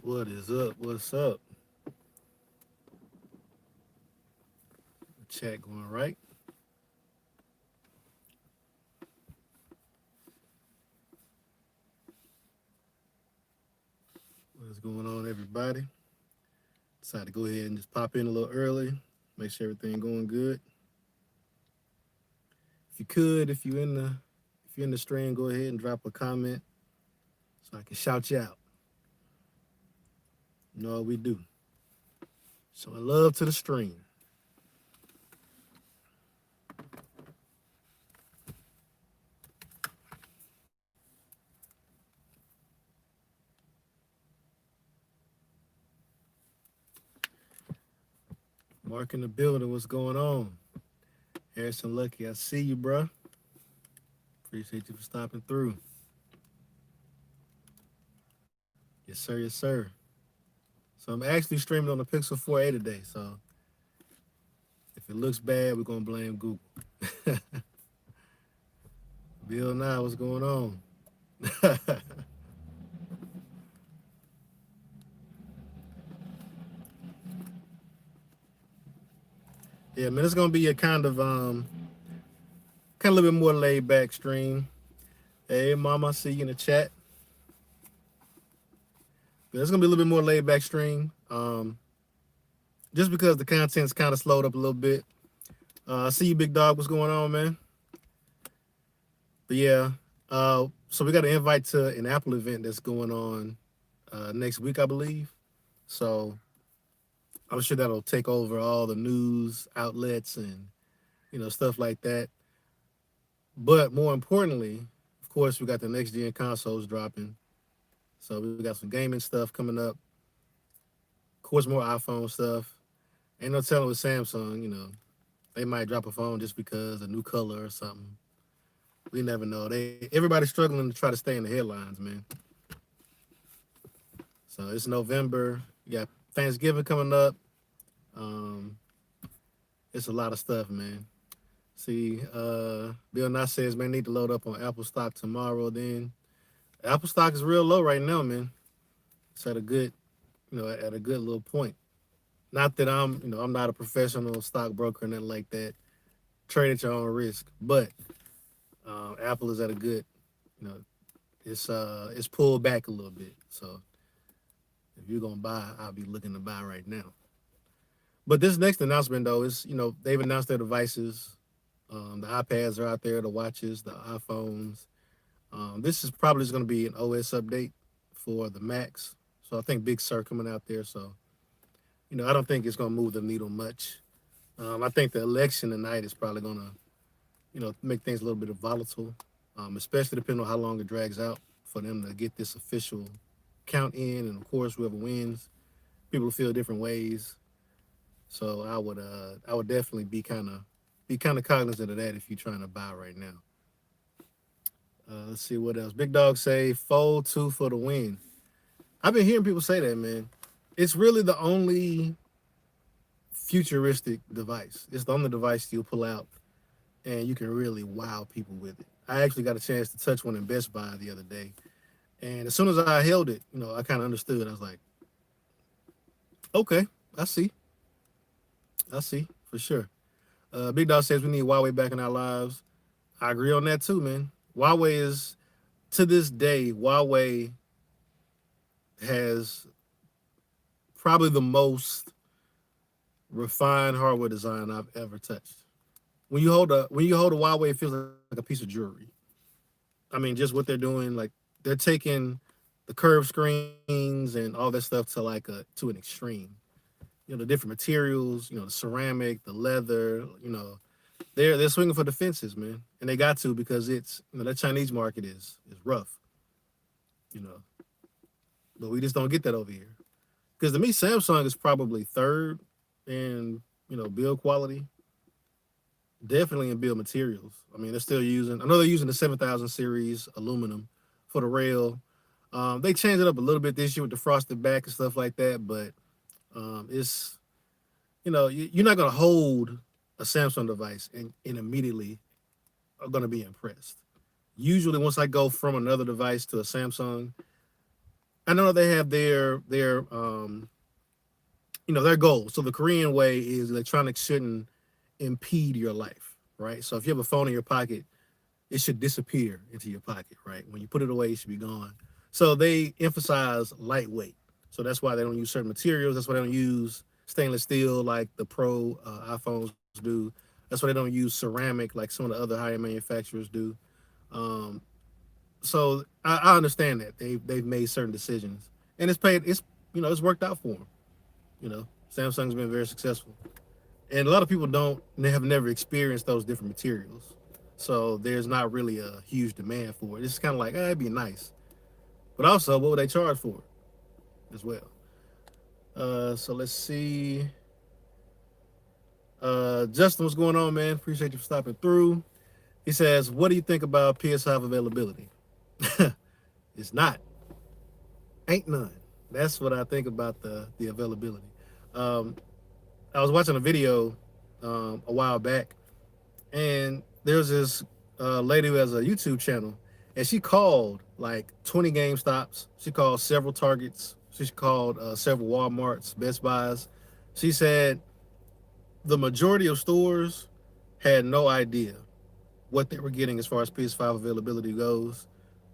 What is up? What's up? Chat going right. What's going on, everybody? Decided to go ahead and just pop in a little early, make sure everything going good. If you could, if you're in the stream, go ahead and drop a comment so I can shout you out. You know what we do. Showing love to the stream. Mark in the building. What's going on? Harrison Lucky, I see you, bro. Appreciate you for stopping through. Yes, sir. Yes, sir. So I'm actually streaming on the Pixel 4a today. So if it looks bad, we're gonna blame Google. Bill Nye, what's going on? Yeah, man, it's gonna be a kind of a little bit more laid back stream. Hey, mama, I see you in the chat. But it's gonna be a little bit more laid back stream. Just because the content's kind of slowed up a little bit. I see you, big dog. What's going on, man? But yeah, so we got an invite to an Apple event that's going on next week, I believe. So I'm sure that'll take over all the news outlets and stuff like that. But more importantly, of course, we got the next gen consoles dropping. So we got some gaming stuff coming up. Of course, more iPhone stuff. Ain't no telling with Samsung, they might drop a phone just because a new color or something. We never know. Everybody's struggling to try to stay in the headlines, man. So it's November. You got Thanksgiving coming up. It's a lot of stuff, man. See, Bill Nye says, man, need to load up on Apple stock tomorrow. Then Apple stock is real low right now, man. It's at a good, at a good little point. Not that I'm not a professional stockbroker or nothing like that. Trade at your own risk, but Apple is at a good, it's pulled back a little bit. So if you're gonna buy, I'll be looking to buy right now. But this next announcement though is, they've announced their devices. The iPads are out there, the watches, the iPhones. This is probably just gonna be an OS update for the Macs. So I think Big Sur coming out there. So, I don't think it's gonna move the needle much. I think the election tonight is probably gonna, make things a little bit volatile, especially depending on how long it drags out for them to get this official count in. And of course, whoever wins, people feel different ways. So I would definitely be kind of cognizant of that if you're trying to buy right now. Let's see what else. Big Dog say Fold 2 for the win. I've been hearing people say that, man. It's really the only futuristic device. It's the only device you'll pull out and you can really wow people with it. I actually got a chance to touch one in Best Buy the other day. And as soon as I held it, I kind of understood. I was like, okay, I see for sure. Big Dog says we need Huawei back in our lives. I agree on that too, man. Huawei is, to this day, Huawei has probably the most refined hardware design I've ever touched. When you hold a Huawei, it feels like a piece of jewelry. I mean, just what they're doing, like they're taking the curved screens and all that stuff to an extreme. The different materials, the ceramic, the leather, they're swinging for the fences, man, and they got to because it's that Chinese market is rough, but we just don't get that over here. Because to me, Samsung is probably third in build quality, definitely in build materials. I mean, I know they're using the 7000 series aluminum for the rail. They changed it up a little bit this year with the frosted back and stuff like that, but it's you're not going to hold a Samsung device and immediately are going to be impressed. Usually once I go from another device to a Samsung, I know they have their goals. So the Korean way is electronics shouldn't impede your life, right? So if you have a phone in your pocket, it should disappear into your pocket, right? When you put it away, it should be gone. So they emphasize lightweight. So that's why they don't use certain materials. That's why they don't use stainless steel like the Pro iPhones do. That's why they don't use ceramic like some of the other higher manufacturers do. Um, so I understand that they've made certain decisions, and it's worked out for them. Samsung's been very successful, and a lot of people don't they have never experienced those different materials, so there's not really a huge demand for it. It's kind of like, it'd be nice, but also, what would they charge for it as well? So let's see. Justin, what's going on, man? Appreciate you for stopping through. He says, "What do you think about PS5 availability?" It's not, ain't none. That's what I think about the availability. Um, I was watching a video a while back, and there's this lady who has a YouTube channel, and she called like 20 Game Stops. She called several Targets. She called several WalMarts, Best Buys. She said the majority of stores had no idea what they were getting as far as PS5 availability goes,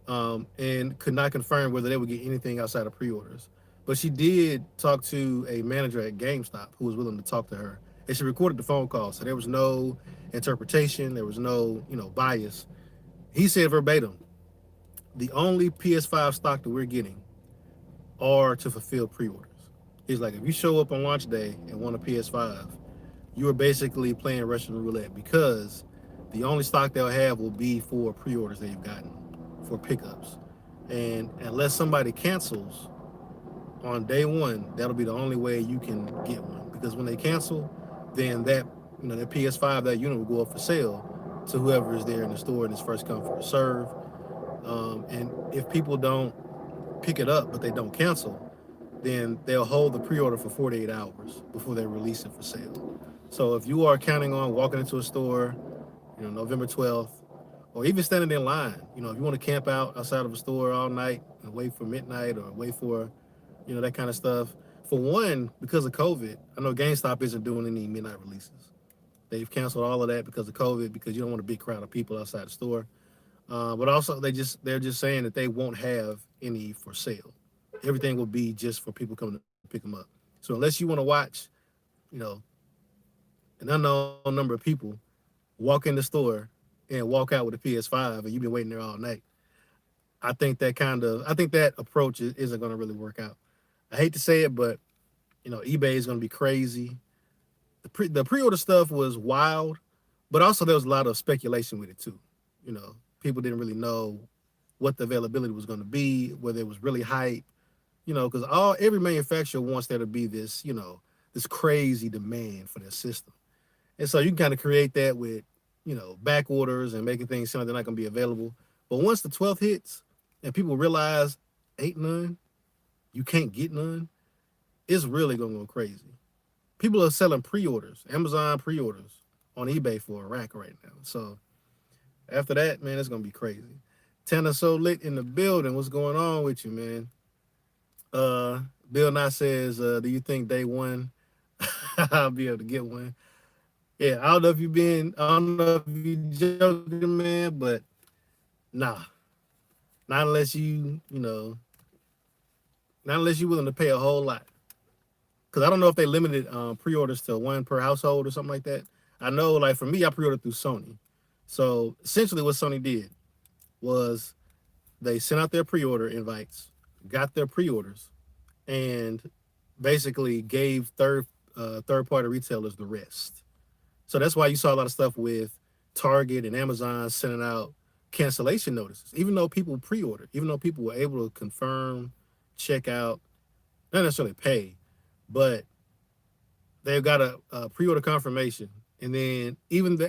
and could not confirm whether they would get anything outside of pre-orders. But she did talk to a manager at GameStop who was willing to talk to her, and she recorded the phone call. So there was no interpretation, there was no bias. He said verbatim, the only PS5 stock that we're getting are to fulfill pre-orders. He's like, if you show up on launch day and want a PS5, you are basically playing Russian roulette, because the only stock they'll have will be for pre-orders they've gotten for pickups. And unless somebody cancels on day one, that'll be the only way you can get one. Because when they cancel, then that PS5, that unit will go up for sale to whoever is there in the store, and it's first come first serve. And if people don't pick it up but they don't cancel, then they'll hold the pre-order for 48 hours before they release it for sale. So if you are counting on walking into a store, November 12th, or even standing in line, if you want to camp out outside of a store all night and wait for midnight or wait for, that kind of stuff. For one, because of COVID, I know GameStop isn't doing any midnight releases. They've canceled all of that because of COVID, because you don't want a big crowd of people outside the store. But also, they're just saying that they won't have any for sale. Everything will be just for people coming to pick them up. So unless you want to watch, you know, an unknown number of people walk in the store and walk out with a PS5, and you've been waiting there all night, I think that approach isn't going to really work out. I hate to say it, but eBay is going to be crazy. The pre-order stuff was wild, but also there was a lot of speculation with it too. People didn't really know what the availability was going to be, whether it was really hype. Because every manufacturer wants there to be this crazy demand for their system, and so you can kind of create that with back orders and making things sound like they're not going to be available. But once the 12th hits and people realize ain't none, you can't get none, it's really going to go crazy. People are selling pre-orders, Amazon pre-orders on eBay for a rack right now. So after that, man, it's going to be crazy. Tanner So Lit in the building. What's going on with you, man? Bill Nye says, do you think day one I'll be able to get one? Yeah, I don't know if you joking, man, but nah. Not unless not unless you're willing to pay a whole lot. Because I don't know if they limited pre-orders to one per household or something like that. I know, like for me, I pre-ordered through Sony. So essentially what Sony did was they sent out their pre-order invites, got their pre-orders, and basically gave third-party retailers the rest. So that's why you saw a lot of stuff with Target and Amazon sending out cancellation notices, even though people pre-ordered, even though people were able to confirm, check out, not necessarily pay, but they've got a pre-order confirmation. And then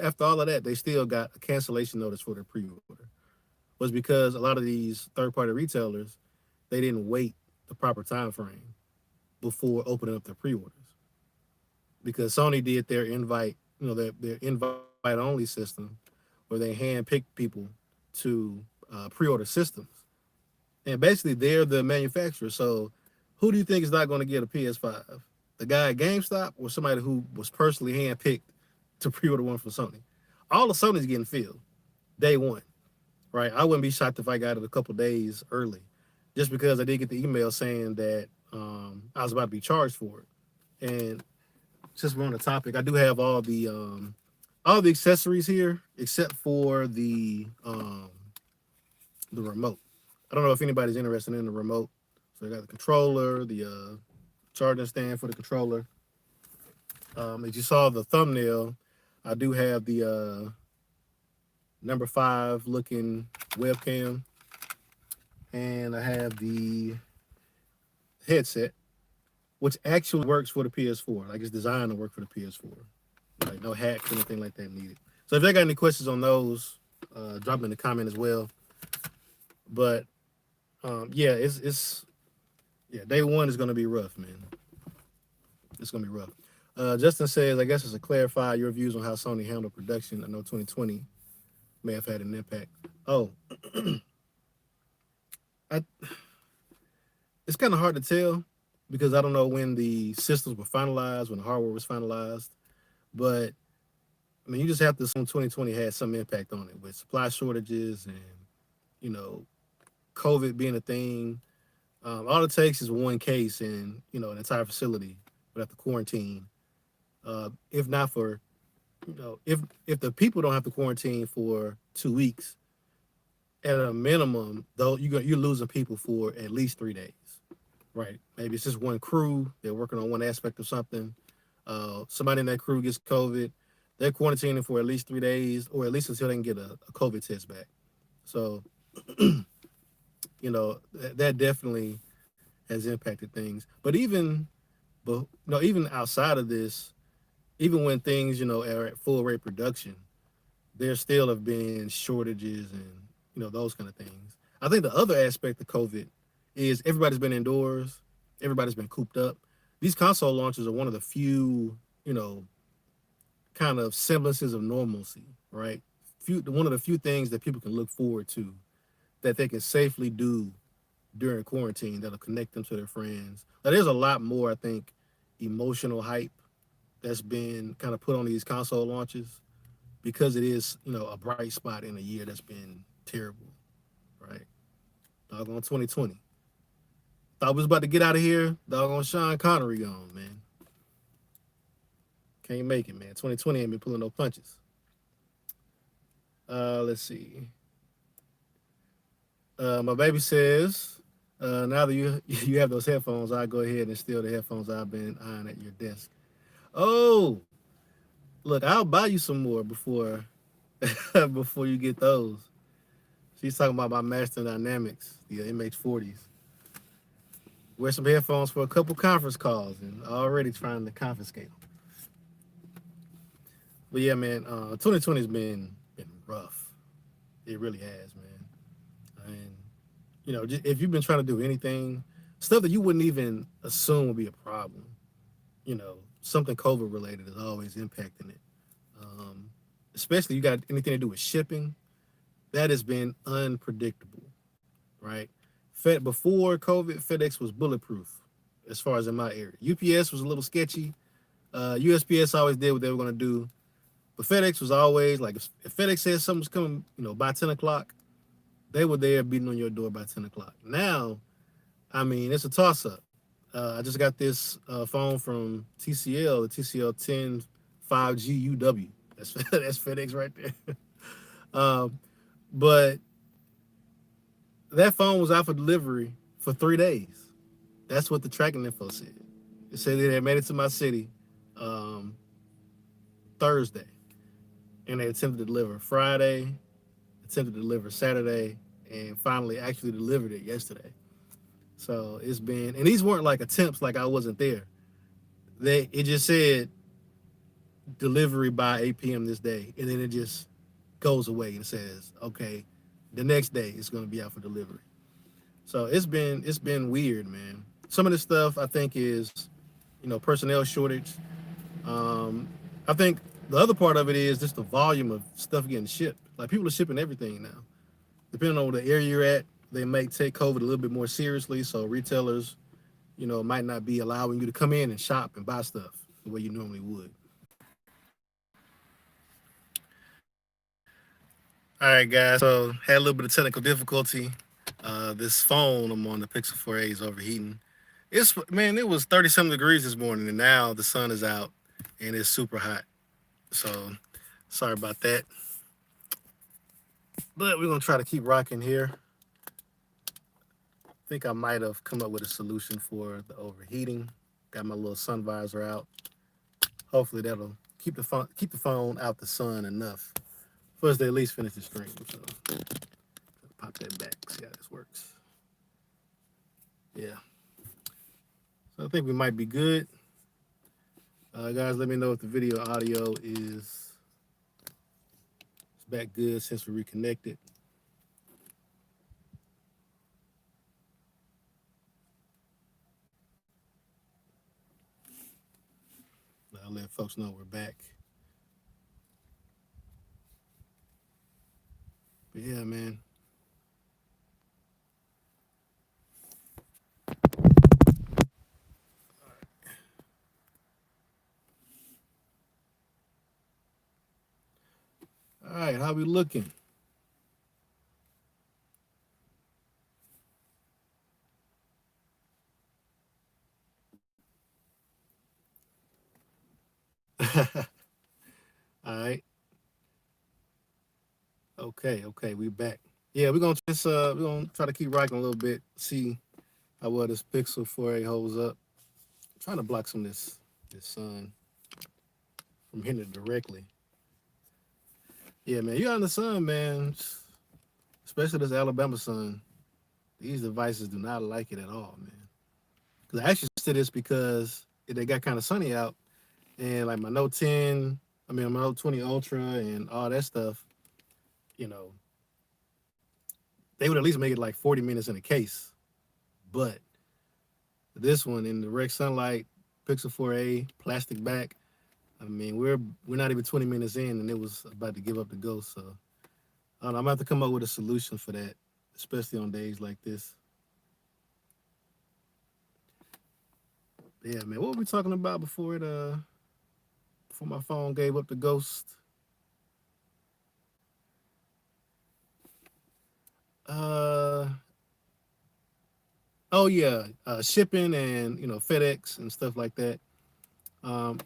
after all of that, they still got a cancellation notice for their pre-order. Was because a lot of these third-party retailers, they didn't wait the proper time frame before opening up their pre-orders. Because Sony did their invite, their invite-only system, where they hand-picked people to pre-order systems. and basically they're the manufacturer. So, who do you think is not going to get a PS5? The guy at GameStop or somebody who was personally handpicked to pre-order one from Sony? All of Sony's getting filled day one, right? I wouldn't be shocked if I got it a couple days early, just because I did get the email saying that I was about to be charged for it. And since we're on the topic, I do have all the accessories here except for the remote. I don't know if anybody's interested in the remote. So I got the controller, the charging stand for the controller. As you saw the thumbnail, I do have the number 5 looking webcam, and I have the headset, which actually works for the PS4. Like, it's designed to work for the PS4. Like, no hacks or anything like that needed. So if you got any questions on those, drop them in the comment as well. But yeah, it's day one is gonna be rough, man. It's gonna be rough. Justin says, I guess it's to clarify your views on how Sony handled production. I know 2020 may have had an impact. Oh, it's kind of hard to tell because I don't know when the systems were finalized, when the hardware was finalized. But I mean, you just have to assume 2020 had some impact on it with supply shortages and, you know, COVID being a thing. All it takes is one case and, you know, an entire facility would have to quarantine. If not for, you know, if the people don't have to quarantine for 2 weeks, at a minimum, though, you're losing people for at least 3 days, right? Maybe it's just one crew. They're working on one aspect of something. Somebody in that crew gets COVID. They're quarantining for at least 3 days, or at least until they can get a COVID test back. So, you know, that definitely has impacted things. But even outside of this, even when things, you know, are at full rate production, there still have been shortages and, you know, those kind of things. I think the other aspect of COVID is everybody's been indoors, everybody's been cooped up. These console launches are one of the few, you know, kind of semblances of normalcy, right? One of the few things that people can look forward to that they can safely do during quarantine that'll connect them to their friends. Now, there's a lot more, I think, emotional hype that's been kind of put on these console launches because it is, you know, a bright spot in a year that's been terrible, right? Doggone 2020. Thought we was about to get out of here. Doggone Sean Connery gone, man. Can't make it, man. 2020 ain't been pulling no punches. Let's see. My baby says, now that you have those headphones, I'll go ahead and steal the headphones I've been eyeing at your desk. Oh, look, I'll buy you some more before before you get those. She's talking about my Master Dynamics, the MX40s. Wear some headphones for a couple conference calls and already trying to confiscate them. But yeah, man, 2020 has been rough. It really has, man. And, you know, if you've been trying to do anything, stuff that you wouldn't even assume would be a problem, you know, something COVID related is always impacting it. Especially you got anything to do with shipping, that has been unpredictable, right? Before COVID, FedEx was bulletproof as far as in my area. UPS was a little sketchy. USPS always did what they were going to do. But FedEx was always like, if FedEx said something's coming, you know, by 10 o'clock, they were there beating on your door by 10 o'clock. Now, I mean, it's a toss up. I just got this phone from TCL, the TCL 10 5G UW. That's FedEx right there. But that phone was out for delivery for 3 days. That's what the tracking info said. It said they had made it to my city Thursday. And they attempted to deliver Friday, attempted to deliver Saturday, and finally actually delivered it yesterday. So it's been, and these weren't like attempts like I wasn't there. It just said delivery by 8 p.m. this day, and then it just goes away and says, okay, the next day it's going to be out for delivery. So it's been weird, man. Some of this stuff I think is, you know, personnel shortage. I think the other part of it is just the volume of stuff getting shipped. Like, people are shipping everything now. Depending on the area you're at, they may take COVID a little bit more seriously. So retailers, might not be allowing you to come in and shop and buy stuff the way you normally would. All right, guys. So had a little bit of technical difficulty. This phone I'm on, the Pixel 4a, is overheating. It was 30-something degrees this morning, and now the sun is out and it's super hot. So sorry about that. But we're gonna try to keep rocking here. I think I might have come up with a solution for the overheating. Got my little sun visor out. Hopefully that'll keep the phone out the sun enough for us to at least finish the stream. So pop that back, see how this works. Yeah. So I think we might be good. Guys, let me know if the video audio is back good since we reconnected. I'll let folks know we're back. But yeah, man. All right, how we looking? All right. Okay, we back. Yeah, we're gonna try to keep rocking a little bit, see how well this Pixel 4a holds up. I'm trying to block some of this sun from hitting it directly. Yeah, man, you out in the sun, man. Especially this Alabama sun. These devices do not like it at all, man. Because I actually did this because they got kind of sunny out, and like my Note 10, my Note 20 Ultra, and all that stuff, they would at least make it like 40 minutes in a case. But this one in direct sunlight, Pixel 4a, plastic back. We're not even 20 minutes in, and it was about to give up the ghost. So I'm gonna have to come up with a solution for that, especially on days like this. Yeah, man, what were we talking about before my phone gave up the ghost? Oh yeah, shipping and FedEx and stuff like that.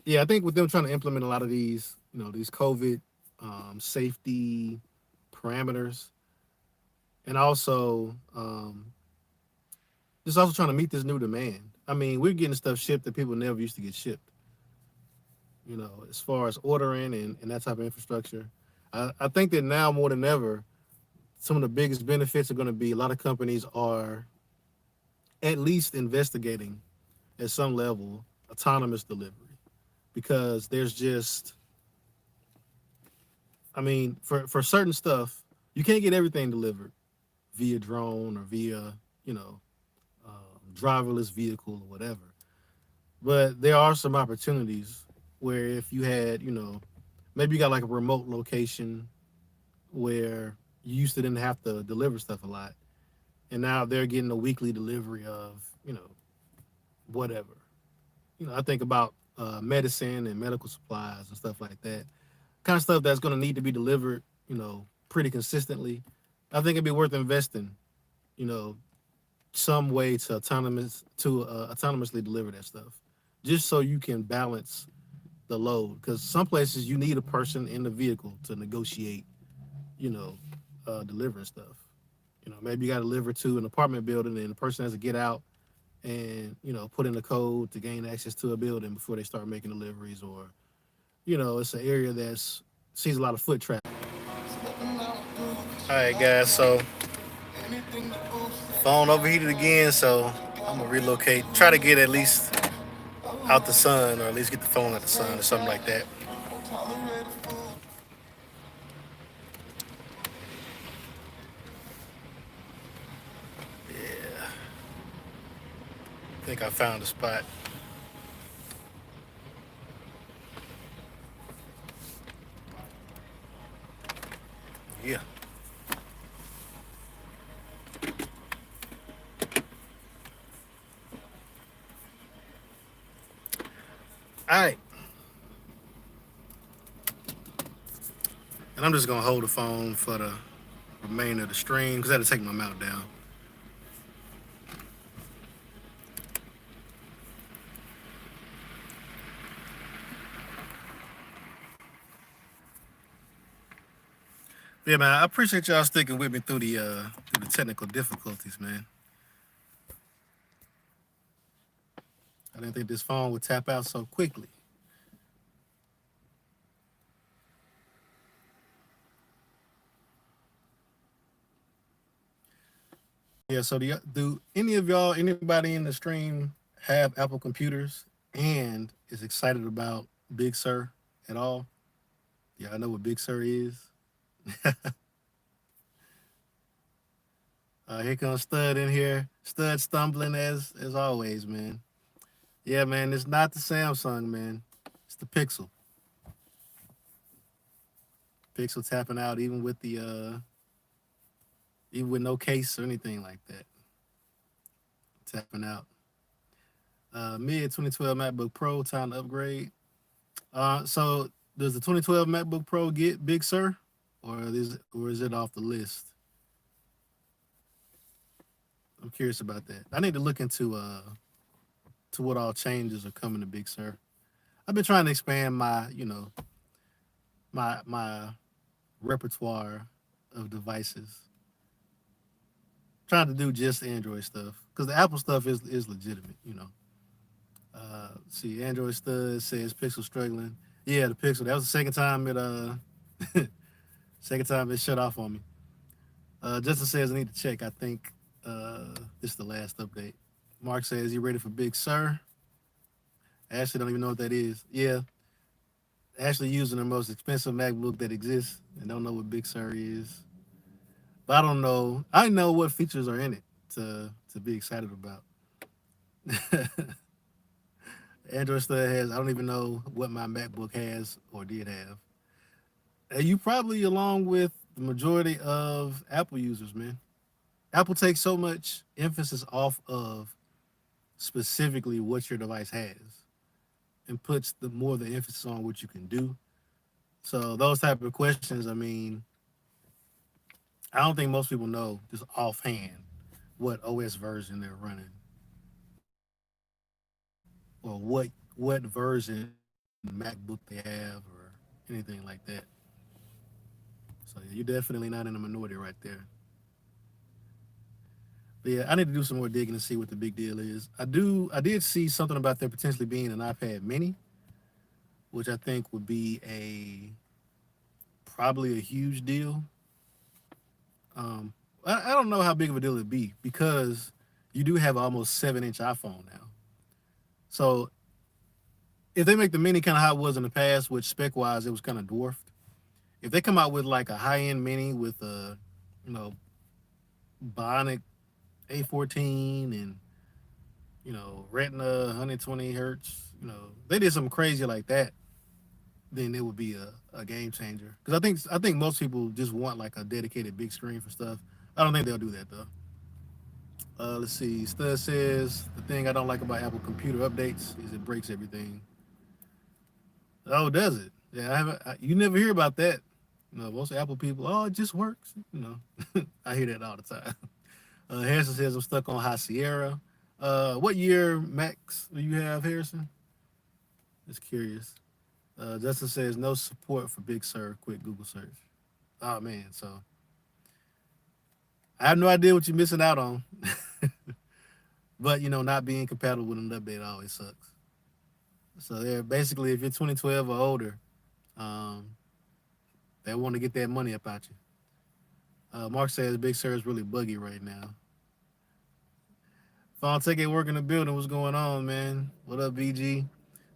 Yeah, I think with them trying to implement a lot of these COVID safety parameters, and also just also trying to meet this new demand. We're getting stuff shipped that people never used to get shipped. As far as ordering and that type of infrastructure, I think that now more than ever, some of the biggest benefits are going to be a lot of companies are at least investigating at some level autonomous delivery, because there's just, for certain stuff, you can't get everything delivered via drone or via, driverless vehicle or whatever. But there are some opportunities where if you had, maybe you got like a remote location where you used to didn't have to deliver stuff a lot, and now they're getting a weekly delivery of, whatever. I think about medicine and medical supplies and stuff like that. Kind of stuff that's going to need to be delivered, pretty consistently. I think it'd be worth investing, some way to autonomously deliver that stuff, just so you can balance the load. Because some places you need a person in the vehicle to negotiate, delivering stuff. Maybe you got to deliver to an apartment building, and the person has to get out and put in the code to gain access to a building before they start making deliveries, or it's an area that's sees a lot of foot traffic. All right, guys, so phone overheated again, so I'm gonna relocate, try to get at least out the sun, or at least get the phone out the sun or something like that. Yeah, I think I found a spot. Yeah. All right, and I'm just gonna hold the phone for the remainder of the stream because I had to take my mount down. Yeah, man, I appreciate y'all sticking with me through the technical difficulties, man. I didn't think this phone would tap out so quickly. Yeah, so do any of y'all, anybody in the stream, have Apple computers and is excited about Big Sur at all? Yeah, I know what Big Sur is. Here comes Stud in here. Stud stumbling as always, man. Yeah, man, it's not the Samsung, man. It's the Pixel. Pixel tapping out even with no case or anything like that. Tapping out. Mid 2012 MacBook Pro, time to upgrade. So does the 2012 MacBook Pro get Big Sur, or is it off the list? I'm curious about that. I need to look into to what all changes are coming to Big Sur. I've been trying to expand my repertoire of devices. Trying to do just Android stuff because the Apple stuff is legitimate. See, Android Stud says Pixel struggling. Yeah, the Pixel. That was the second time second time it shut off on me. Justin says I need to check. I think this is the last update. Mark says you ready for Big Sur? Ashley don't even know what that is. Yeah, Ashley using the most expensive MacBook that exists and don't know what Big Sur is. But I don't know. I know what features are in it to be excited about. Android Stud has. I don't even know what my MacBook has or did have. And you probably along with the majority of Apple users, man. Apple takes so much emphasis off of specifically what your device has and puts the more the emphasis on what you can do. So those type of questions, I mean, I don't think most people know just offhand what OS version they're running or what version MacBook they have or anything like that. So yeah, you're definitely not in a minority right there. But yeah, I need to do some more digging to see what the big deal is. I did see something about there potentially being an iPad Mini, which I think would be a probably a huge deal. I don't know how big of a deal it'd be because you do have almost 7-inch iPhone now. So if they make the mini kind of how it was in the past, which spec wise it was kind of dwarfed, if they come out with like a high end mini with a you know Bionic A14 and Retina 120 hertz, they did something crazy like that, then it would be a game changer. Because I think most people just want like a dedicated big screen for stuff. I don't think they'll do that though. Let's see. Stud says the thing I don't like about Apple computer updates is it breaks everything. Oh, does it? Yeah, I haven't. You never hear about that. Most Apple people, oh, it just works. I hear that all the time. Harrison says I'm stuck on High Sierra. What year Max do you have, Harrison? Just curious. Justin says no support for Big Sur. Quick Google search. Oh man, so I have no idea what you're missing out on. But not being compatible with an update always sucks. So they're basically, if you're 2012 or older, um, they want to get that money up out you. Mark says Big Sur is really buggy right now. Phone Tech at work in the building. What's going on, man? What up, BG?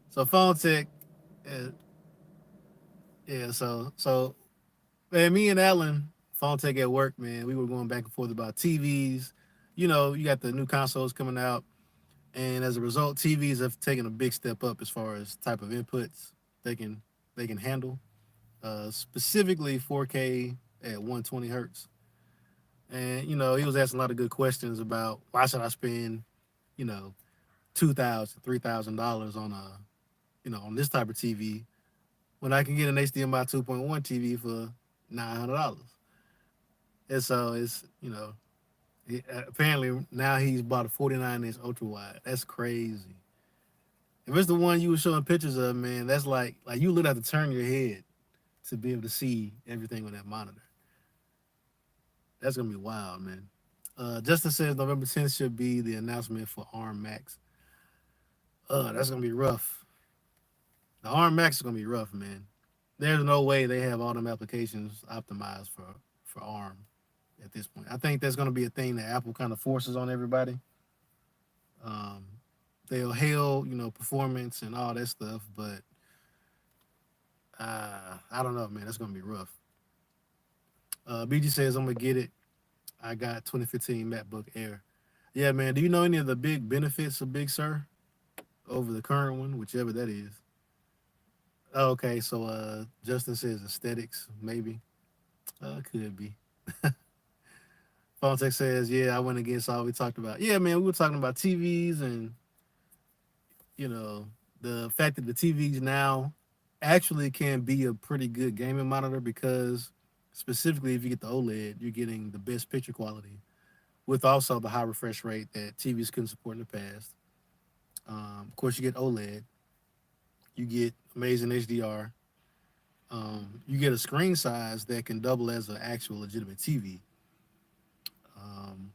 So Phone Tech, uh, yeah. So man, me and Alan, Phone Tech at work, man. We were going back and forth about TVs. You got the new consoles coming out, and as a result, TVs have taken a big step up as far as type of inputs they can they can handle. Specifically 4K at 120 hertz. And he was asking a lot of good questions about why should I spend, you know, $2,000, $3,000 on on this type of TV when I can get an HDMI 2.1 TV for $900. And so it's apparently now he's bought a 49-inch ultra wide. That's crazy. If it's the one you were showing pictures of, man, that's like you literally have to turn your head to be able to see everything on that monitor. That's gonna be wild, man. Justin says November 10th should be the announcement for ARM Max. That's gonna be rough. The ARM Max is gonna be rough, man. There's no way they have all them applications optimized for ARM at this point. I think that's gonna be a thing that Apple kind of forces on everybody. Um, they'll hail, performance and all that stuff, but I don't know, man. That's gonna be rough. BG says I'm gonna get it. I got 2015 MacBook Air. Yeah, man. Do you know any of the big benefits of Big Sur over the current one, whichever that is? Oh, okay, so Justin says aesthetics, maybe. Could be. Phone Tech says, yeah, I went against all we talked about. Yeah, man, we were talking about TVs and you know the fact that the TVs now actually can be a pretty good gaming monitor because specifically if you get the OLED, you're getting the best picture quality with also the high refresh rate that TVs couldn't support in the past. Of course, you get OLED, you get amazing HDR, you get a screen size that can double as an actual legitimate TV. Um,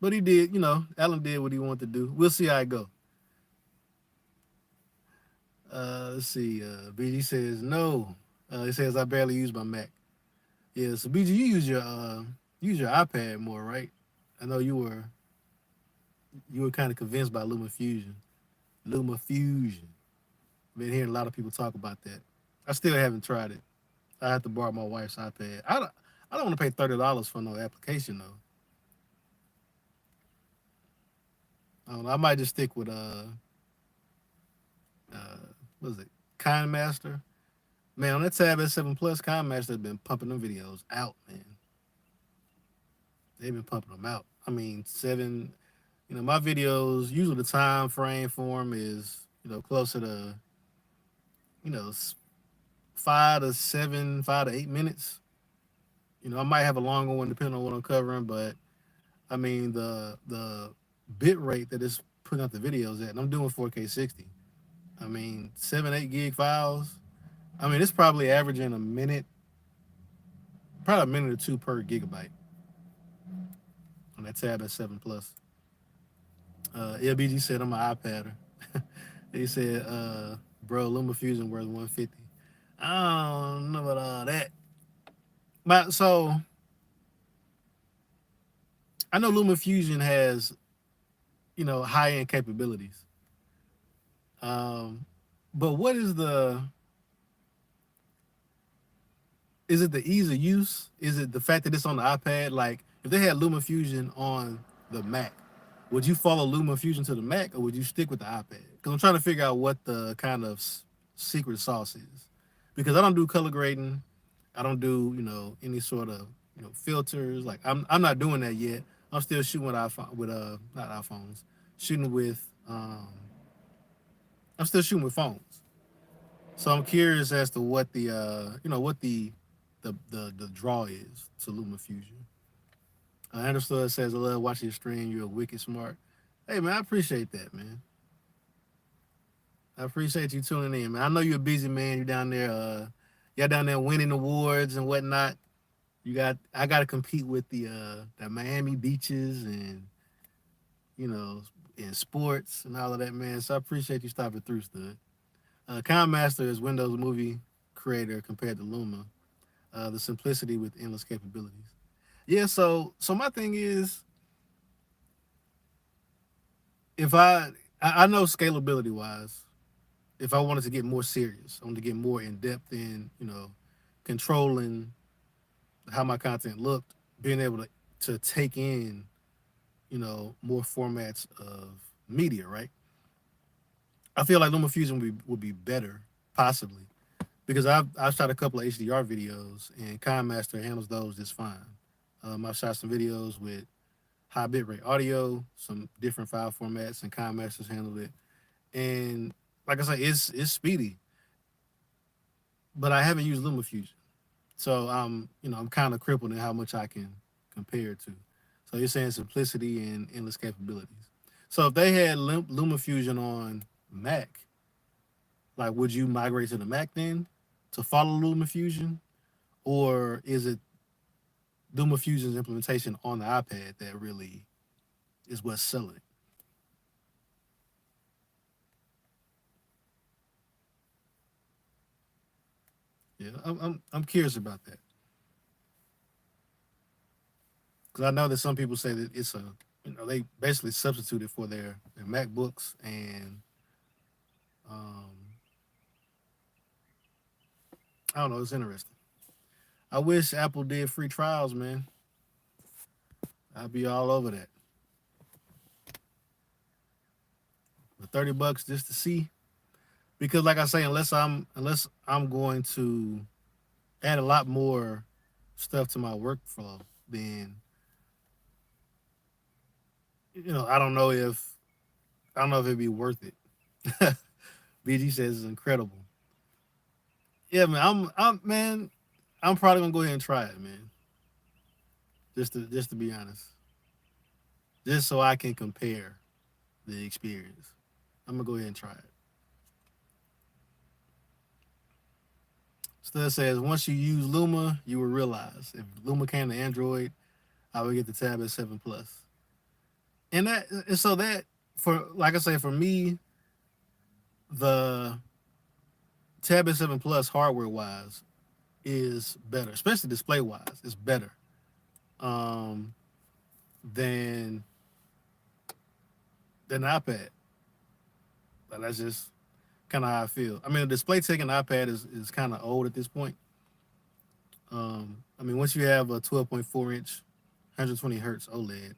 but he did, Alan did what he wanted to do. We'll see how it go. Let's see. BG says no. He says I barely use my Mac. Yeah, so BG, you use your iPad more, right? I know you were kind of convinced by Luma Fusion. Luma Fusion. Been hearing a lot of people talk about that. I still haven't tried it. I have to borrow my wife's iPad. I don't want to pay $30 for no application though. I don't know. I might just stick with what is it? KindMaster. Man, on that Tab S7 Plus, KindMaster has been pumping them videos out, man. They've been pumping them out. I mean, seven. My videos usually the time frame for them is closer to 5 to 7, 5 to 8 minutes. I might have a longer one depending on what I'm covering, but I mean the bit rate that it's putting out the videos at, and I'm doing 4K 60. I mean 7 8 gig files. I mean it's probably averaging probably a minute or two per gigabyte on that Tab S7 Plus. LBG said I'm an iPadder. He said, bro, LumaFusion worth 150. I don't know about all that. But so I know LumaFusion has, high end capabilities. Um, but what is it the ease of use? Is it the fact that it's on the iPad? Like if they had LumaFusion on the Mac, would you follow LumaFusion to the Mac or would you stick with the iPad? Because I'm trying to figure out what the kind of secret sauce is. Because I don't do color grading, I don't do any sort of filters. Like I'm not doing that yet. I'm still shooting with iPhone with not iPhones, shooting with I'm still shooting with phones. So I'm curious as to what the what the draw is to LumaFusion. Anderson says, I love watching your stream. You're wicked smart. Hey, man, I appreciate that, man. I appreciate you tuning in, man. I know you're a busy man. You're down there, y'all down there winning awards and whatnot. I got to compete with the Miami beaches and, you know, in sports and all of that, man. So I appreciate you stopping through, Stud. KindMaster is Windows Movie Creator compared to Luma. The simplicity with endless capabilities. Yeah, so my thing is, if I know scalability wise, if I wanted to get more serious, I wanted to get more in depth in controlling how my content looked, being able to take in more formats of media, right? I feel like LumaFusion would be better possibly because I've shot a couple of HDR videos and KindMaster handles those just fine. I've shot some videos with high bitrate audio, some different file formats, and KineMaster's handled it. And like I say, it's speedy, but I haven't used LumaFusion, so I'm kind of crippled in how much I can compare it to. So you're saying simplicity and endless capabilities. So if they had LumaFusion on Mac, like would you migrate to the Mac then to follow LumaFusion, or is it LumaFusion's implementation on the iPad that really is what's selling it? Yeah, I'm curious about that because I know that some people say that it's a they basically substituted for their MacBooks and um, I don't know. It's interesting. I wish Apple did free trials, man. I'd be all over that. But $30 just to see, because like I say, unless I'm going to add a lot more stuff to my workflow, then I don't know if it'd be worth it. BG says it's incredible. Yeah, man. I'm probably gonna go ahead and try it, man. Just to be honest, just so I can compare the experience. I'm gonna go ahead and try it. Stud says once you use Luma, you will realize if Luma came to Android, I would get the Tab S7 Plus. And so that for like I say for me, the Tab S7 Plus hardware wise is better, especially display wise. It's better um, than the iPad. But that's just kind of how I feel. I mean, the display tech in the iPad is kind of old at this point. I mean, once you have a 12.4-inch, 120 hertz OLED,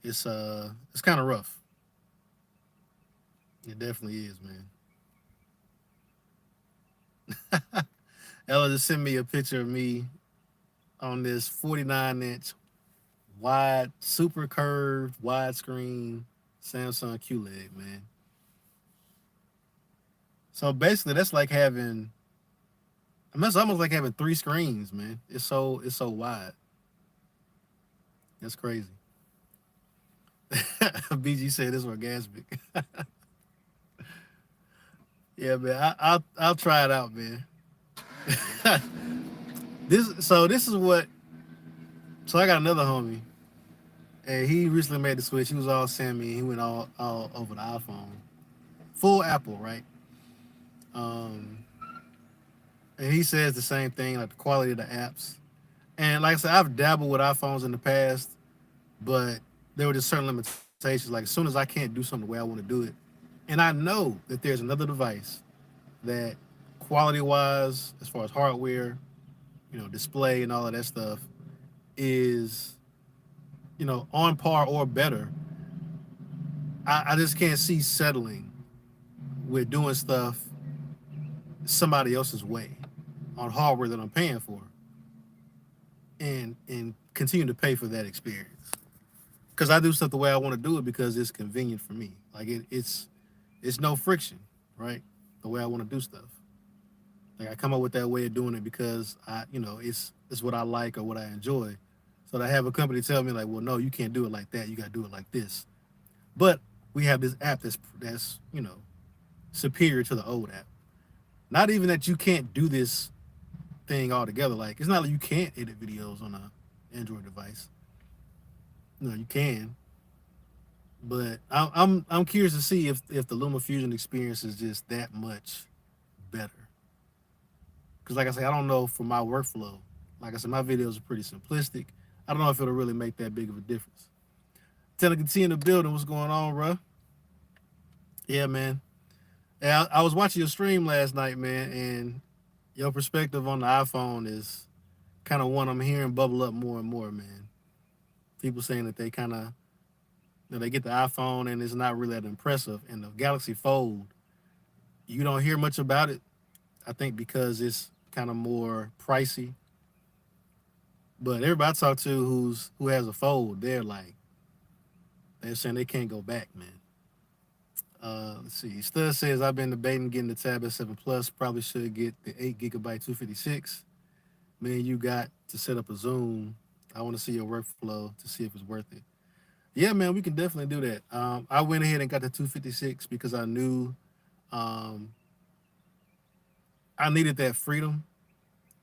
it's kind of rough. It definitely is, man. Ella just sent me a picture of me on this 49-inch wide, super curved, widescreen Samsung QLED, man. So basically, that's like having. I mean, it's almost like having three screens, man. It's so wide. That's crazy. BG said it's orgasmic. Yeah, man. I'll try it out, man. This is what. So I got another homie, and he recently made the switch. He was all Sammy. He went all over the iPhone, full Apple, right? Um, and he says the same thing, like the quality of the apps. And like I said, I've dabbled with iPhones in the past, but there were just certain limitations. Like as soon as I can't do something the way I want to do it, and I know that there's another device that, quality wise, as far as hardware, display and all of that stuff, is on par or better. I just can't see settling with doing stuff somebody else's way on hardware that I'm paying for, and continue to pay for that experience. Because I do stuff the way I want to do it because it's convenient for me. Like it's no friction, right? The way I want to do stuff. Like I come up with that way of doing it because it's what I like or what I enjoy. So to have a company tell me like, well, no, you can't do it like that. You got to do it like this. But we have this app that's superior to the old app. Not even that you can't do this thing altogether. Like it's not like you can't edit videos on a Android device. No, you can. But I'm curious to see if the LumaFusion experience is just that much better. Because like I say, I don't know for my workflow. Like I said, my videos are pretty simplistic. I don't know if it'll really make that big of a difference. Telling continue the building. What's going on, bro? Yeah, man. Yeah, I was watching your stream last night, man, and your perspective on the iPhone is kind of one I'm hearing bubble up more and more, man. People saying that they kind of they get the iPhone and it's not really that impressive, and the Galaxy Fold, you don't hear much about it. I think because it's kind of more pricey. But everybody I talk to who has a Fold, they're like They're saying they can't go back, man. Let's see. Stud says I've been debating getting the Tab S7 Plus. Probably should get the 8 GB 256. Man, you got to set up a Zoom. I want to see your workflow to see if it's worth it. Yeah, man, we can definitely do that. I went ahead and got the 256 because I knew um, I needed that freedom,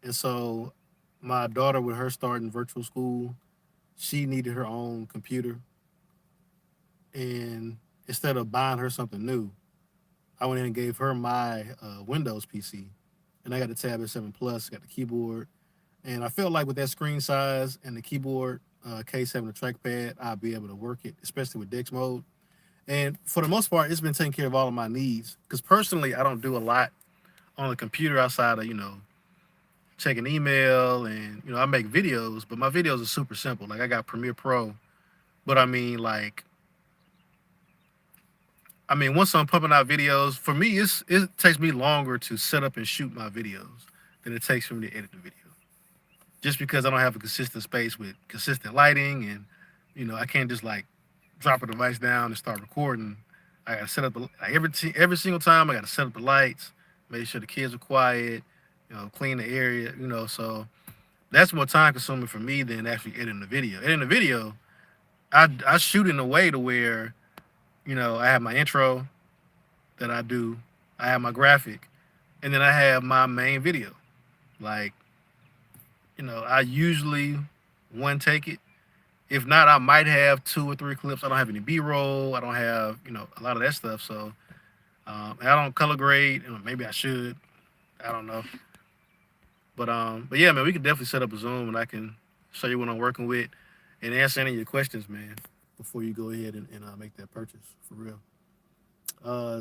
and so my daughter, with her starting virtual school, she needed her own computer, and instead of buying her something new, I went in and gave her my Windows PC, and I got the Tab S7 Plus, got the keyboard, and I felt like with that screen size and the keyboard case having a trackpad, I'll be able to work it, especially with Dex mode. And for the most part, it's been taking care of all of my needs. Because personally, I don't do a lot on the computer outside of checking email and I make videos, but my videos are super simple. Like I got Premiere Pro, but I mean, once I'm pumping out videos, for me, it takes me longer to set up and shoot my videos than it takes for me to edit the video. Just because I don't have a consistent space with consistent lighting, and I can't just like drop a device down and start recording. I gotta set up every single time. I gotta set up the lights, make sure the kids are quiet, clean the area, So that's more time consuming for me than actually editing the video. Editing the video, I shoot in a way to where I have my intro that I do, I have my graphic, and then I have my main video. Like I usually one take it. If not, I might have two or three clips. I don't have any B-roll. I don't have a lot of that stuff. So and I don't color grade. Maybe I should. I don't know. But yeah, man, we can definitely set up a Zoom and I can show you what I'm working with and answer any of your questions, man, before you go ahead and make that purchase for real.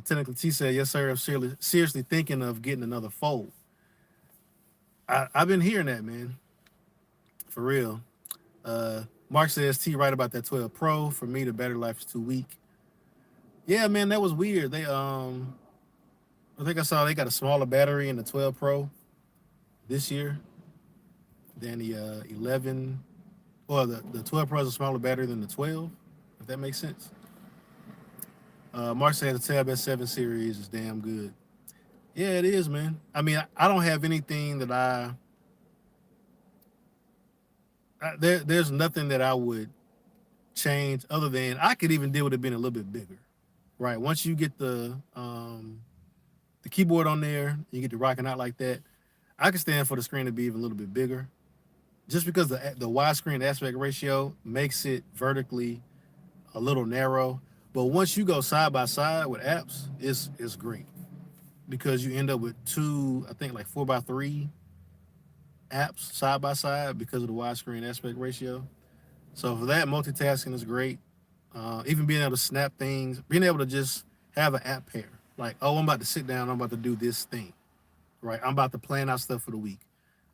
Technically, T said, yes, sir. I'm seriously thinking of getting another fold. I've been hearing that, man, for real. Mark says, T right about that 12 Pro. For me, the battery life is too weak. Yeah, man, that was weird. I think I saw they got a smaller battery in the 12 Pro this year than the 11. Well, the 12 Pro is a smaller battery than the 12, if that makes sense. Mark said the Tab S7 series is damn good. Yeah, it is, man. I mean, I don't have anything that there's nothing that I would change other than I could even deal with it being a little bit bigger. Right. Once you get the keyboard on there, you get to rocking out like that. I can stand for the screen to be even a little bit bigger, just because the widescreen aspect ratio makes it vertically a little narrow. But once you go side by side with apps, it's great because you end up with two, I think like 4:3 apps side by side because of the widescreen aspect ratio. So for that, multitasking is great. Even being able to snap things, being able to just have an app pair. Like, oh, I'm about to sit down, I'm about to do this thing. Right, I'm about to plan out stuff for the week.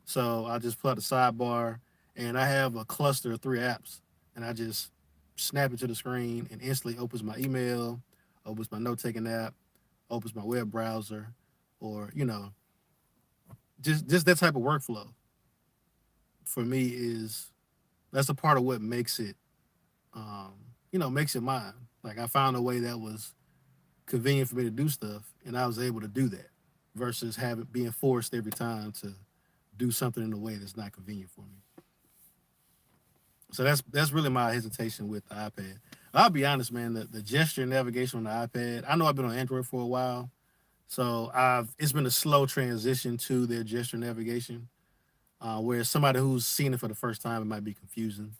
So I just plug the sidebar, and I have a cluster of 3 apps, and I just snap it to the screen, and instantly opens my email, opens my note taking app, opens my web browser, or just that type of workflow. For me, is that's a part of what makes it, um, makes it mine. Like I found a way that was convenient for me to do stuff, and I was able to do that versus having being forced every time to do something in a way that's not convenient for me. So that's really my hesitation with the iPad. I'll be honest, man. The gesture navigation on the iPad. I know I've been on Android for a while, so it's been a slow transition to their gesture navigation. Where somebody who's seen it for the first time, it might be confusing.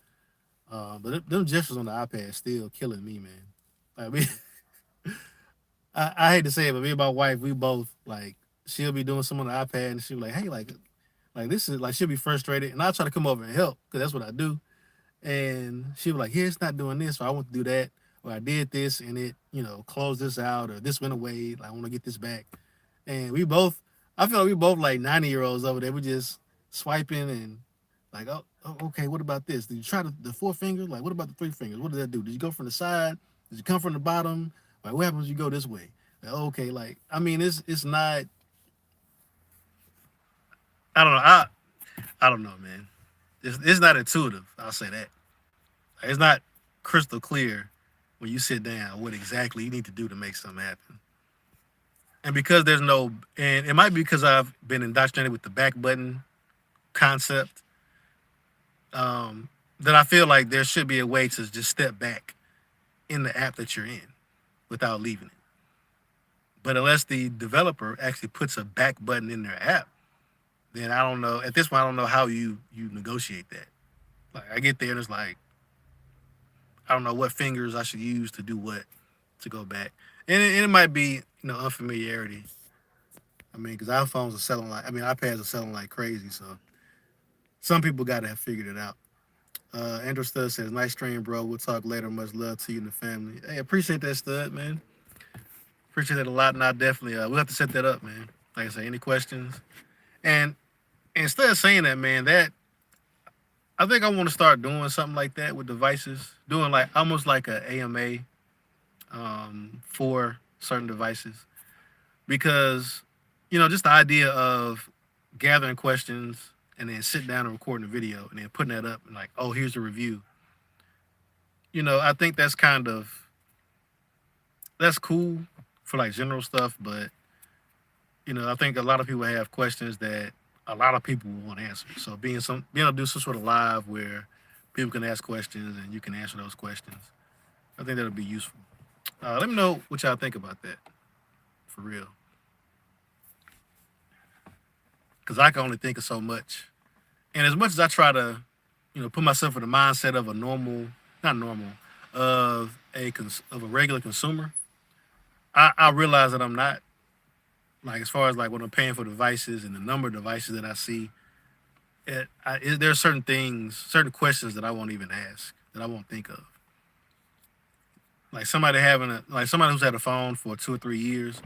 But them gestures on the iPad still killing me, man. Like I hate to say it, but me and my wife, we both like she'll be doing something on the iPad and she'll be like, hey, like this is like she'll be frustrated, and I'll try to come over and help because that's what I do. And she'll be like, yeah, it's not doing this, so I want to do that, or I did this and it, closed this out, or this went away. Like, I want to get this back. And I feel like we both like 90-year-olds over there. We just swiping and like, oh, okay, what about this? Did you try the 4 fingers? Like, what about the 3 fingers? What did that do? Did you go from the side? Did you come from the bottom? Like, what happens when you go this way? Like, okay, like, I mean, it's not. I don't know. I don't know, man. It's not intuitive. I'll say that. Like, it's not crystal clear when you sit down what exactly you need to do to make something happen. And because there's no, and it might be because I've been indoctrinated with the back button concept, that I feel like there should be a way to just step back in the app that you're in without leaving it. But unless the developer actually puts a back button in their app, then I don't know. At this point, I don't know how you negotiate that. Like I get there and it's like I don't know what fingers I should use to do what to go back, and it might be unfamiliarity. I mean, because iPhones are selling like iPads are selling like crazy, so some people got to have figured it out. Andrew Stud says, "Nice stream, bro. We'll talk later. Much love to you and the family." Hey, appreciate that, Stud, man. Appreciate that a lot, and I definitely we'll have to set that up, man. Like I say, any questions? And instead of saying that, man, that I think I want to start doing something like that with devices, doing like almost like a AMA for certain devices, because just the idea of gathering questions and then sitting down and recording a video and then putting that up and like, oh, here's a review. I think that's cool for like general stuff, but I think a lot of people have questions that a lot of people will want answers. So being able to do some sort of live where people can ask questions and you can answer those questions, I think that'll be useful. Let me know what y'all think about that, for real. Because I can only think of so much, and as much as I try to, put myself in the mindset of a normal, not normal, of a regular consumer, I realize that I'm not. Like as far as like when I'm paying for devices and the number of devices that I see, there are certain things, certain questions that I won't even ask, that I won't think of. Like somebody who's had a phone for 2 or 3 years,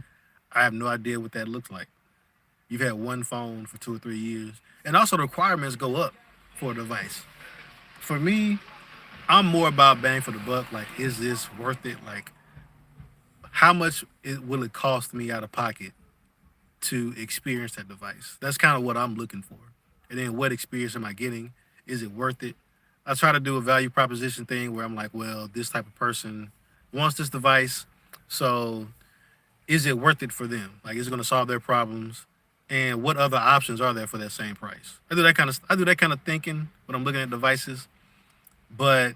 I have no idea what that looks like. You've had one phone for 2 or 3 years, and also the requirements go up for a device. For me, I'm more about bang for the buck. Like, is this worth it? Like, how much will it cost me out of pocket to experience that device? That's kind of what I'm looking for. And then what experience am I getting? Is it worth it? I try to do a value proposition thing where I'm like, well, this type of person wants this device, so is it worth it for them? Like, is it going to solve their problems? And what other options are there for that same price? I do that kind of thinking when I'm looking at devices. But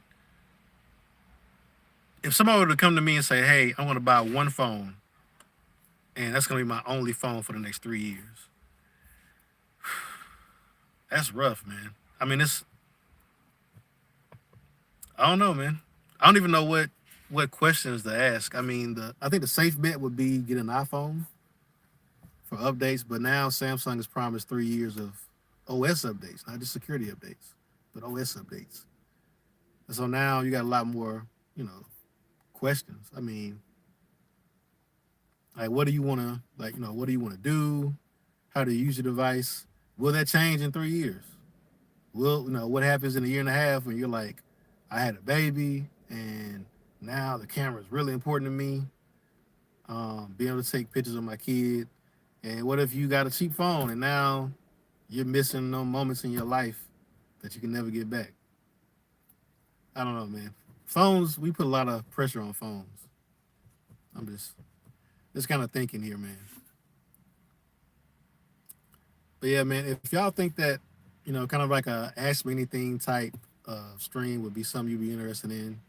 if somebody were to come to me and say, hey, I'm going to buy one phone, and that's going to be my only phone for the next 3 years, that's rough, man. I mean, I don't know, man. I don't even know what questions to ask. I mean, I think the safe bet would be get an iPhone for updates, but now Samsung has promised 3 years of OS updates, not just security updates, but OS updates. And so now you got a lot more, questions. I mean, like, what do you want to what do you want to do? How do you use your device? Will that change in 3 years? What happens in a year and a half when you're like, I had a baby and now the camera is really important to me. Being able to take pictures of my kid. And what if you got a cheap phone and now you're missing no moments in your life that you can never get back? I don't know, man. Phones, we put a lot of pressure on phones. I'm just kind of thinking here, man. But yeah, man, if y'all think that, kind of like a Ask Me Anything type stream would be something you'd be interested in,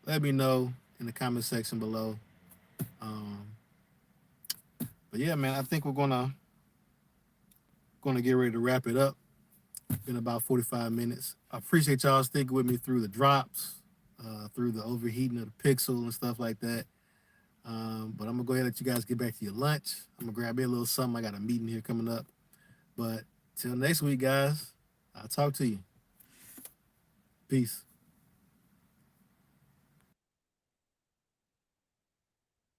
let me know in the comment section below. But yeah, man, I think we're gonna get ready to wrap it up in about 45 minutes. I appreciate y'all sticking with me through the drops, through the overheating of the Pixel and stuff like that. But I'm gonna go ahead and let you guys get back to your lunch. I'm gonna grab me a little something. I got a meeting here coming up. But till next week, guys, I'll talk to you. Peace.